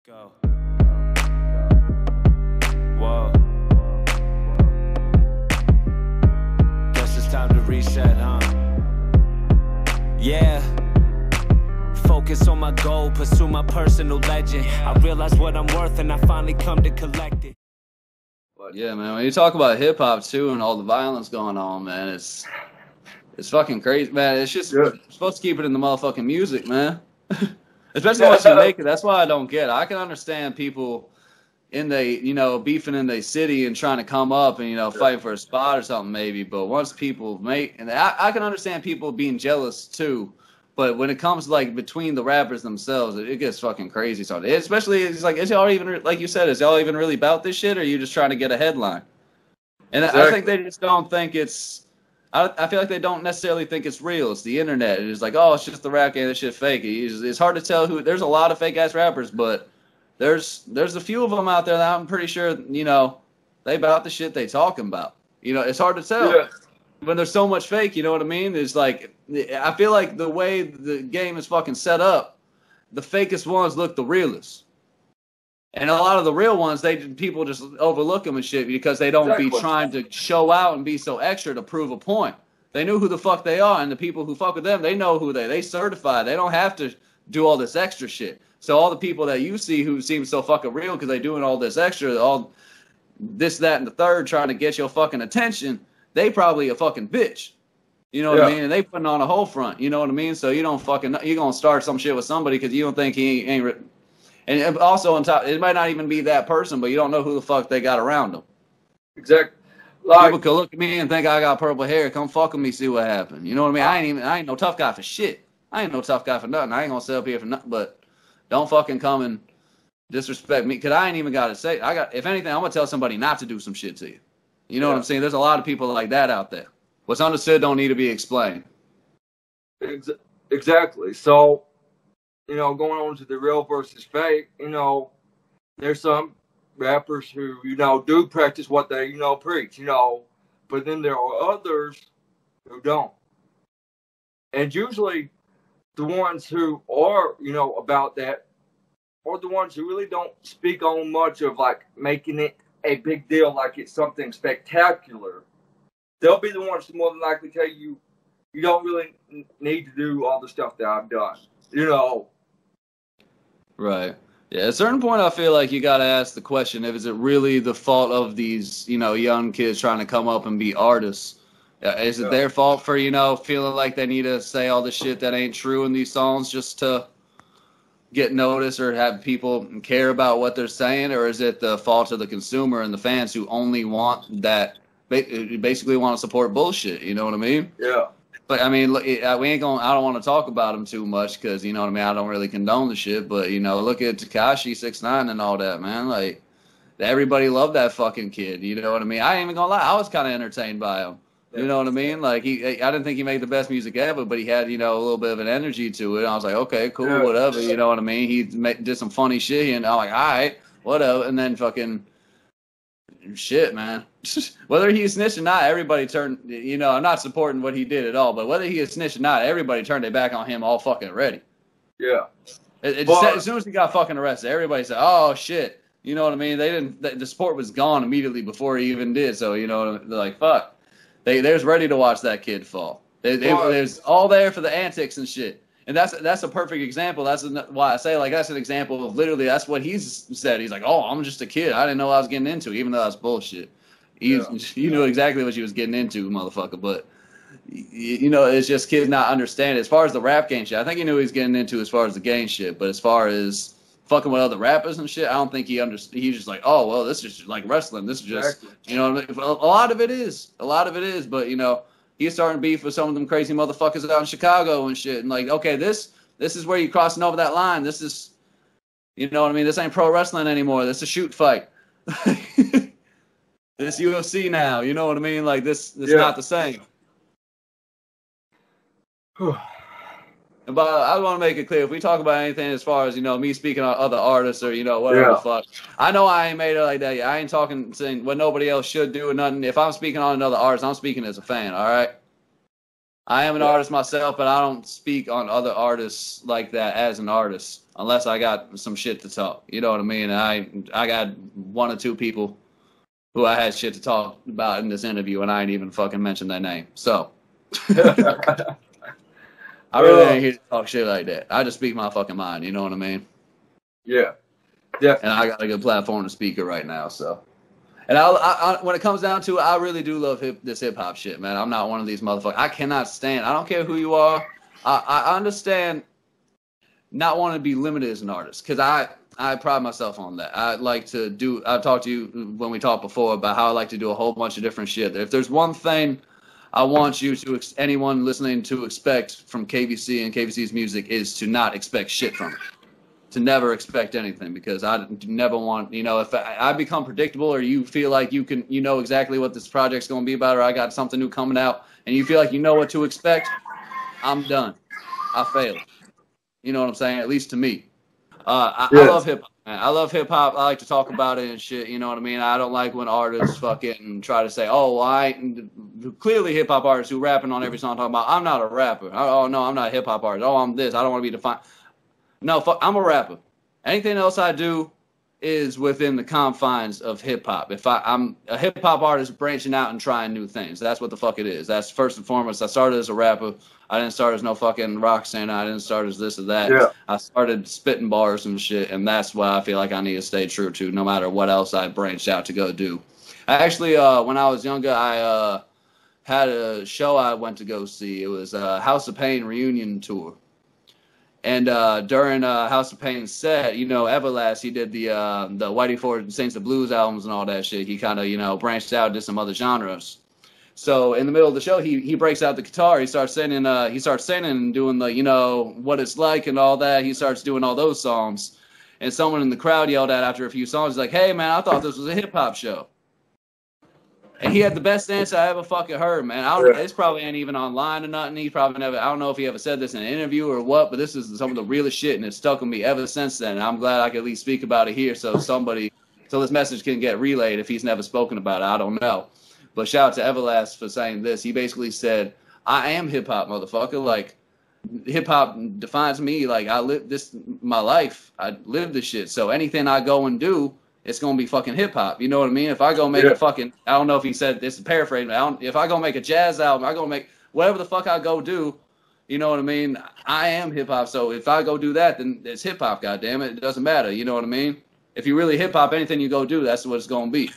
Go. Whoa. Guess it's time to reset, huh? Yeah. Focus on my goal, pursue my personal legend. I realize what I'm worth and I finally come to collect it. But yeah, man, when you talk about hip hop too and all the violence going on, man, it's fucking crazy, man. It's just you're supposed to keep it in the motherfucking music, man. Especially once you make it. That's why I don't get it. I can understand people in beefing in their city and trying to come up and, fighting for a spot or something maybe. But once people make, and I can understand people being jealous too. But when it comes like between the rappers themselves, it gets fucking crazy. So especially it's like, is y'all even, like you said, is y'all even really about this shit, or are you just trying to get a headline? And exactly. I think they just don't think it's. I feel like they don't necessarily think it's real. It's the internet. It's like, oh, it's just the rap game. This shit fake. It's hard to tell who. There's a lot of fake ass rappers, but there's a few of them out there that I'm pretty sure they about the shit they talking about. It's hard to tell when there's so much fake. You know what I mean? It's like I feel like the way the game is fucking set up, the fakest ones look the realest. And a lot of the real ones, people just overlook them and shit because they don't be trying to show out and be so extra to prove a point. They knew who the fuck they are, and the people who fuck with them, they know who they certified. They don't have to do all this extra shit. So all the people that you see who seem so fucking real because they doing all this extra, all this, that, and the third, trying to get your fucking attention, they probably a fucking bitch. You know what I mean? And they putting on a whole front. You know what I mean? So you don't fucking, you gonna start some shit with somebody because you don't think he ain't. And also on top, it might not even be that person, but you don't know who the fuck they got around them. Exactly. People could look at me and think I got purple hair. Come fuck with me, see what happened. You know what I mean? I ain't no tough guy for shit. I ain't no tough guy for nothing. I ain't gonna sit up here for nothing. But don't fucking come and disrespect me, because I ain't even got to say. If anything, I'm gonna tell somebody not to do some shit to you. You know what I'm saying? There's a lot of people like that out there. What's understood don't need to be explained. Exactly. So. Going on to the real versus fake, there's some rappers who, do practice what they, preach, but then there are others who don't. And usually the ones who are, about that are the ones who really don't speak on much of, like, making it a big deal, like it's something spectacular. They'll be the ones who more than likely tell you, you don't really need to do all the stuff that I've done, Right. Yeah, at a certain point, I feel like you got to ask the question, is it really the fault of these, young kids trying to come up and be artists? Is it their fault for, feeling like they need to say all the shit that ain't true in these songs just to get noticed or have people care about what they're saying? Or is it the fault of the consumer and the fans who only want that, basically want to support bullshit? You know what I mean? Yeah. But I mean, look, we ain't gonna. I don't want to talk about him too much because you know what I mean. I don't really condone the shit. But look at Tekashi 6ix9ine and all that, man. Like everybody loved that fucking kid. You know what I mean? I ain't even gonna lie. I was kind of entertained by him. You know what I mean? Like I didn't think he made the best music ever, but he had a little bit of an energy to it. I was like, okay, cool, whatever. You know what I mean? He did some funny shit, and I'm like, all right, whatever. And then fucking. Shit, man. Whether he is snitched or not, everybody turned. I'm not supporting what he did at all, but whether he is snitched or not, everybody turned their back on him all fucking ready. Yeah. As soon as he got fucking arrested, everybody said, "Oh shit," you know what I mean? They didn't. The support was gone immediately before he even did. So they're like, "Fuck." They was ready to watch that kid fall. They was all there for the antics and shit. And that's a perfect example. That's why I say, like, that's an example of literally that's what he's said. He's like, oh, I'm just a kid. I didn't know what I was getting into, even though that's bullshit. You knew exactly what you was getting into, motherfucker. But, it's just kids not understanding. As far as the rap game shit, I think he knew what he was getting into as far as the game shit. But as far as fucking with other rappers and shit, I don't think he understood. He's just like, oh, well, this is like wrestling. This is just, a lot of it is. A lot of it is. But, he's starting beef with some of them crazy motherfuckers out in Chicago and shit. And like, okay, this is where you're crossing over that line. This is, you know what I mean? This ain't pro wrestling anymore. This is a shoot fight. This UFC now. You know what I mean? Like this not the same. But I want to make it clear, if we talk about anything as far as, me speaking on other artists or, whatever the fuck, I know I ain't made it like that yet. I ain't saying what nobody else should do or nothing. If I'm speaking on another artist, I'm speaking as a fan, all right? I am an artist myself, but I don't speak on other artists like that as an artist unless I got some shit to talk. You know what I mean? I got one or two people who I had shit to talk about in this interview, and I ain't even fucking mentioned their name. So I really ain't here to talk shit like that. I just speak my fucking mind. You know what I mean? Yeah, definitely. And I got a good platform to speak it right now. So, and I when it comes down to it, I really do love this hip hop shit, man. I'm not one of these motherfuckers. I cannot stand. I don't care who you are. I understand not wanting to be limited as an artist because I pride myself on that. I like to do. I've talked to you when we talked before about how I like to do a whole bunch of different shit. If there's one thing I want you to, anyone listening to expect from KVC and KVC's music is to not expect shit from it. To never expect anything, because I never want, if I become predictable or you feel like you know exactly what this project's going to be about, or I got something new coming out and you feel like you know what to expect, I'm done. I failed. You know what I'm saying? At least to me. I love hip hop, man. I love hip hop. I like to talk about it and shit. You know what I mean? I don't like when artists fucking try to say, clearly hip hop artists who rapping on every song talking about, I'm not a rapper. Oh, no, I'm not a hip hop artist. Oh, I'm this. I don't want to be defined. No, I'm a rapper. Anything else I do is within the confines of hip hop. If I'm a hip hop artist branching out and trying new things, that's what the fuck it is. That's first and foremost. I started as a rapper. I didn't start as no fucking rock singer. I didn't start as this or that. Yeah. I started spitting bars and shit, and that's what I feel like I need to stay true to, no matter what else I branched out to go do. I actually, when I was younger, I had a show I went to go see. It was a House of Pain reunion tour. And during House of Pain's set, Everlast, he did the Whitey Ford Saints of Blues albums and all that shit. He kind of, branched out into some other genres. So in the middle of the show, he breaks out the guitar. He starts singing and doing the, what it's like and all that. He starts doing all those songs. And someone in the crowd yelled out after a few songs, like, hey, man, I thought this was a hip-hop show. And he had the best answer I ever fucking heard, man. This probably ain't even online or nothing. He's probably never, I don't know if he ever said this in an interview or what, but this is some of the realest shit, and it's stuck with me ever since then. And I'm glad I could at least speak about it here so this message can get relayed if he's never spoken about it. I don't know. But shout out to Everlast for saying this. He basically said, I am hip-hop, motherfucker. Like, hip-hop defines me. Like, I live this, my life. I live this shit. So anything I go and do, it's going to be fucking hip-hop. You know what I mean? If I go make a fucking, I don't know if he said this is paraphrasing, but if I go make a jazz album, I go make whatever the fuck I go do, you know what I mean? I am hip-hop. So if I go do that, then it's hip-hop, goddammit. It doesn't matter. You know what I mean? If you really hip-hop, anything you go do, that's what it's going to be.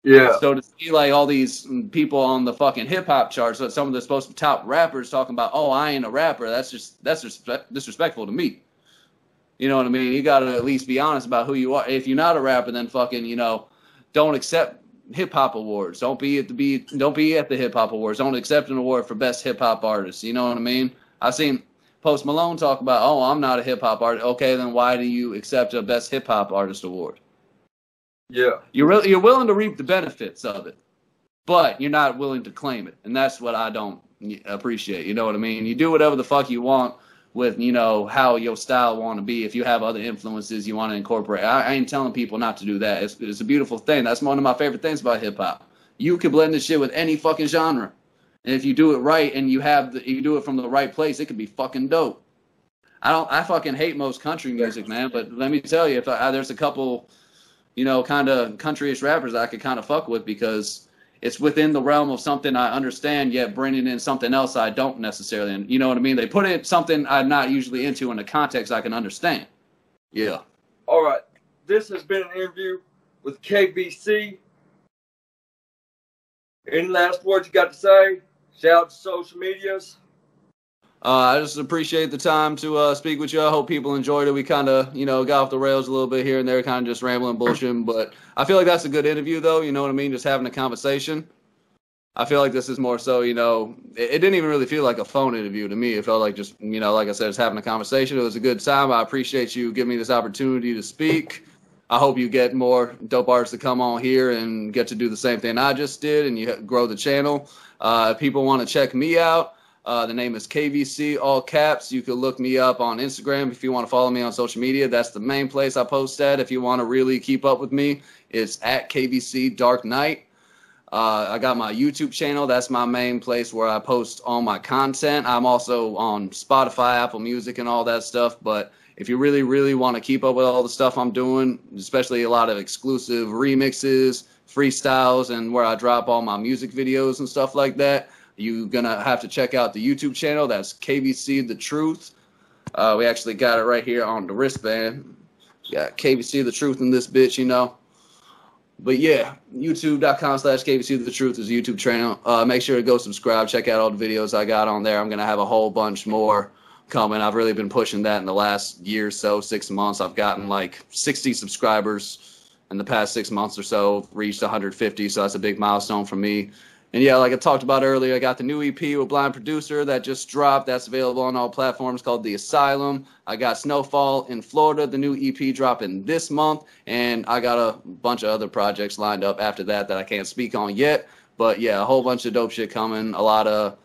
Yeah. So to see like all these people on the fucking hip hop charts, so some of the supposed to be top rappers talking about, oh, I ain't a rapper. That's disrespectful to me. You know what I mean? You got to at least be honest about who you are. If you're not a rapper, then fucking, don't accept hip hop awards. Don't be at the hip hop awards. Don't accept an award for best hip hop artist. You know what I mean? I've seen Post Malone talk about, oh, I'm not a hip hop artist. Okay, then why do you accept a best hip hop artist award? Yeah, you're willing to reap the benefits of it, but you're not willing to claim it, and that's what I don't appreciate. You know what I mean? You do whatever the fuck you want with, how your style want to be. If you have other influences you want to incorporate, I ain't telling people not to do that. It's a beautiful thing. That's one of my favorite things about hip hop. You can blend this shit with any fucking genre, and if you do it right and you do it from the right place, it could be fucking dope. I fucking hate most country music, man, but let me tell you, there's a couple, kind of countryish rappers I could kind of fuck with because it's within the realm of something I understand, yet bringing in something else I don't necessarily. And you know what I mean? They put in something I'm not usually into in a context I can understand. Yeah. All right. This has been an interview with KVC. Any last words you got to say? Shout out to social medias. I just appreciate the time to speak with you. I hope people enjoyed it. We kind of, got off the rails a little bit here and there, kind of just rambling, bullshitting. But I feel like that's a good interview, though. You know what I mean? Just having a conversation. I feel like this is more so, it didn't even really feel like a phone interview to me. It felt like just, like I said, just having a conversation. It was a good time. I appreciate you giving me this opportunity to speak. I hope you get more dope artists to come on here and get to do the same thing I just did and you grow the channel. If people want to check me out, the name is KVC, all caps. You can look me up on Instagram if you want to follow me on social media. That's the main place I post at. If you want to really keep up with me, it's at KVC Dark Knight. I got my YouTube channel. That's my main place where I post all my content. I'm also on Spotify, Apple Music, and all that stuff. But if you really, really want to keep up with all the stuff I'm doing, especially a lot of exclusive remixes, freestyles, and where I drop all my music videos and stuff like that, you're going to have to check out the YouTube channel. That's KVC The Truth. We actually got it right here on the wristband. Got KVC The Truth in this bitch, you know. But yeah, youtube.com/KVC The Truth is a YouTube channel. Make sure to go subscribe. Check out all the videos I got on there. I'm going to have a whole bunch more coming. I've really been pushing that in the last year or so, 6 months. I've gotten like 60 subscribers in the past 6 months or so, reached 150, so that's a big milestone for me. And yeah, like I talked about earlier, I got the new EP with Blind Producer that just dropped. That's available on all platforms, called The Asylum. I got Snowfall in Florida, the new EP dropping this month. And I got a bunch of other projects lined up after that I can't speak on yet. But yeah, a whole bunch of dope shit coming. A lot of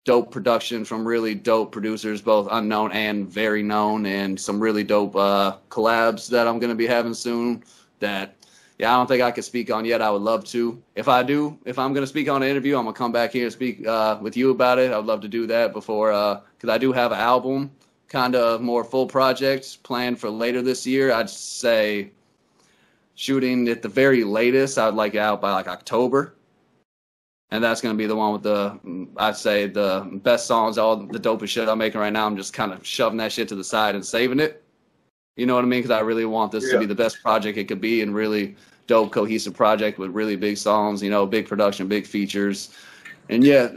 dope production from really dope producers, both unknown and very known. And some really dope collabs that I'm going to be having soon that... yeah, I don't think I can speak on yet. I would love to. If I'm going to speak on an interview, I'm going to come back here and speak with you about it. I would love to do that before, because I do have an album, kind of more full project planned for later this year. I'd say shooting at the very latest, I'd like it out by like October. And that's going to be the one with I'd say the best songs, all the dopest shit I'm making right now. I'm just kind of shoving that shit to the side and saving it. You know what I mean? Because I really want this to be the best project it could be, and really dope, cohesive project with really big songs, you know, big production, big features. And yeah,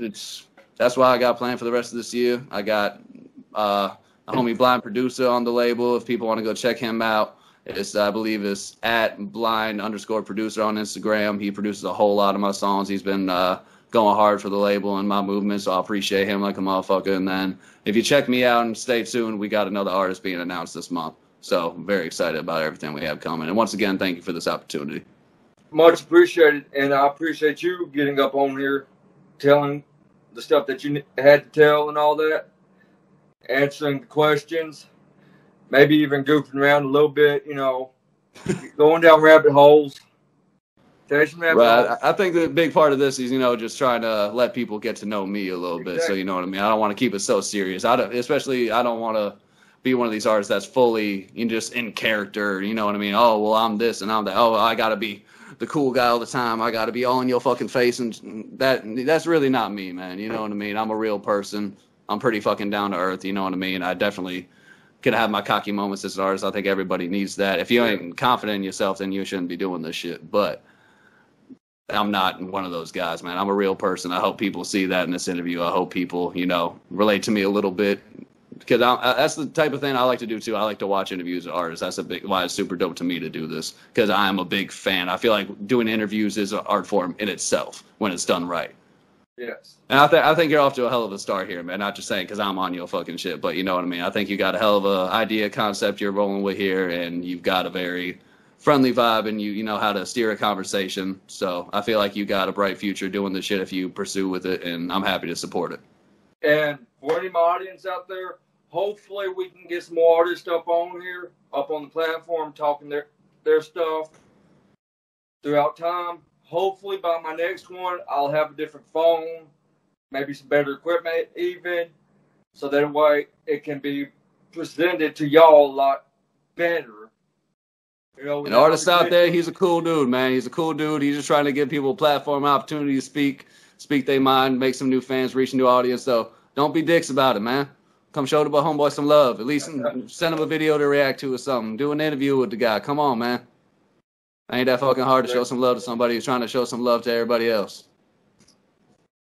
that's why I got planned for the rest of this year. I got a homie Blind Producer on the label. If people want to go check him out, I believe it's @blind_producer on Instagram. He produces a whole lot of my songs. He's been going hard for the label and my movement, so I appreciate him like a motherfucker. And then if you check me out and stay tuned, we got another artist being announced this month. So I'm very excited about everything we have coming. And once again, thank you for this opportunity. Much appreciated. And I appreciate you getting up on here, telling the stuff that you had to tell and all that, answering the questions, maybe even goofing around a little bit, you know, going down rabbit holes. Right. I think the big part of this is, you know, just trying to let people get to know me a little bit. So, you know what I mean? I don't want to keep it so serious. I don't want to be one of these artists that's fully just in character, you know what I mean? Oh, well, I'm this and I'm that. Oh, I got to be the cool guy all the time. I got to be all in your fucking face. And that's really not me, man. You know what I mean? I'm a real person. I'm pretty fucking down to earth. You know what I mean? I definitely can have my cocky moments as an artist. I think everybody needs that. If you ain't confident in yourself, then you shouldn't be doing this shit. But I'm not one of those guys, man. I'm a real person. I hope people see that in this interview. I hope people, you know, relate to me a little bit. Because that's the type of thing I like to do, too. I like to watch interviews of artists. That's why it's super dope to me to do this. Because I am a big fan. I feel like doing interviews is an art form in itself when it's done right. Yes. And I think you're off to a hell of a start here, man. Not just saying because I'm on your fucking shit, but you know what I mean. I think you got a hell of a idea, concept you're rolling with here, and you've got a very friendly vibe, and you know how to steer a conversation. So I feel like you got a bright future doing this shit if you pursue with it, and I'm happy to support it. And for any of my audience out there, hopefully we can get some more artists up on here, up on the platform, talking their stuff throughout time. Hopefully by my next one, I'll have a different phone, maybe some better equipment even, so that way it can be presented to y'all a lot better. You know, an artist out there, he's a cool dude, man. He's a cool dude. He's just trying to give people a platform, opportunity to speak their mind, make some new fans, reach a new audience. So don't be dicks about it, man. Come show the homeboy some love. At least send him a video to react to or something. Do an interview with the guy. Come on, man. Ain't that fucking hard to show some love to somebody who's trying to show some love to everybody else.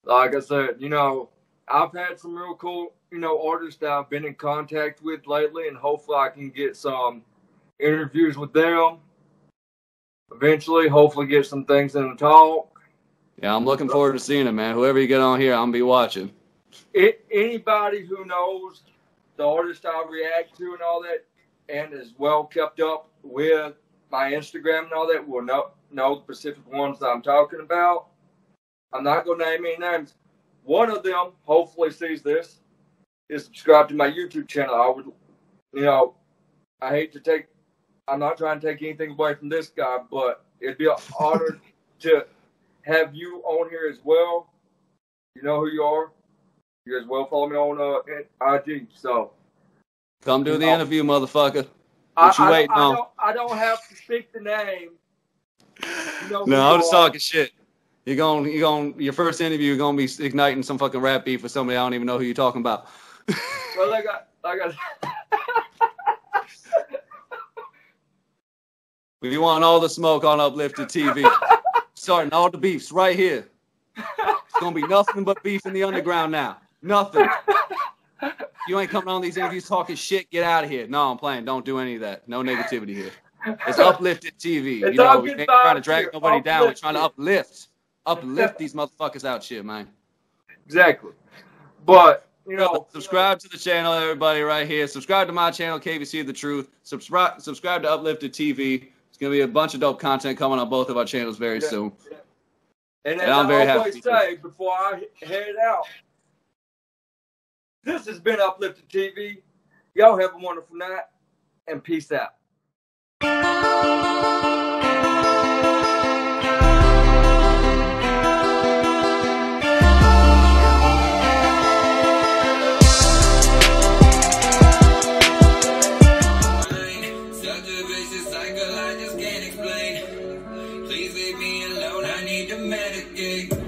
Like I said, you know, I've had some real cool, you know, artists that I've been in contact with lately, and hopefully I can get some interviews with them. Eventually, hopefully get some things in the talk. Yeah, I'm looking forward to seeing it, man. Whoever you get on here, I'm going to be watching. Anybody who knows the artist I react to and all that, and is well kept up with my Instagram and all that, will know the specific ones that I'm talking about. I'm not going to name any names. One of them hopefully sees this, is subscribed to my YouTube channel. I would, you know, I'm not trying to take anything away from this guy, but it'd be an honor to have you on here as well. You know who you are. You as well follow me on IG. So come do the interview, motherfucker. What you waiting on? I don't have to speak the name. You know no, I'm just talking shit. Your first interview, you're gonna be igniting some fucking rap beef with somebody I don't even know who you're talking about. Well, I got. We want all the smoke on Uplifted TV. Starting all the beefs right here. It's gonna be nothing but beef in the underground now. Nothing. You ain't coming on these interviews talking shit. Get out of here. No, I'm playing. Don't do any of that. No negativity here. It's Uplifted TV. It's we ain't trying to drag nobody down. We're trying to uplift these motherfuckers out here, man. Exactly. But subscribe to the channel, everybody, right here. Subscribe to my channel, KVC The Truth. Subscribe to Uplifted TV. It's gonna be a bunch of dope content coming on both of our channels very soon. And as I always say before I head out, this has been Uplifted TV. Y'all have a wonderful night and peace out. Please leave me alone, I need to medicate.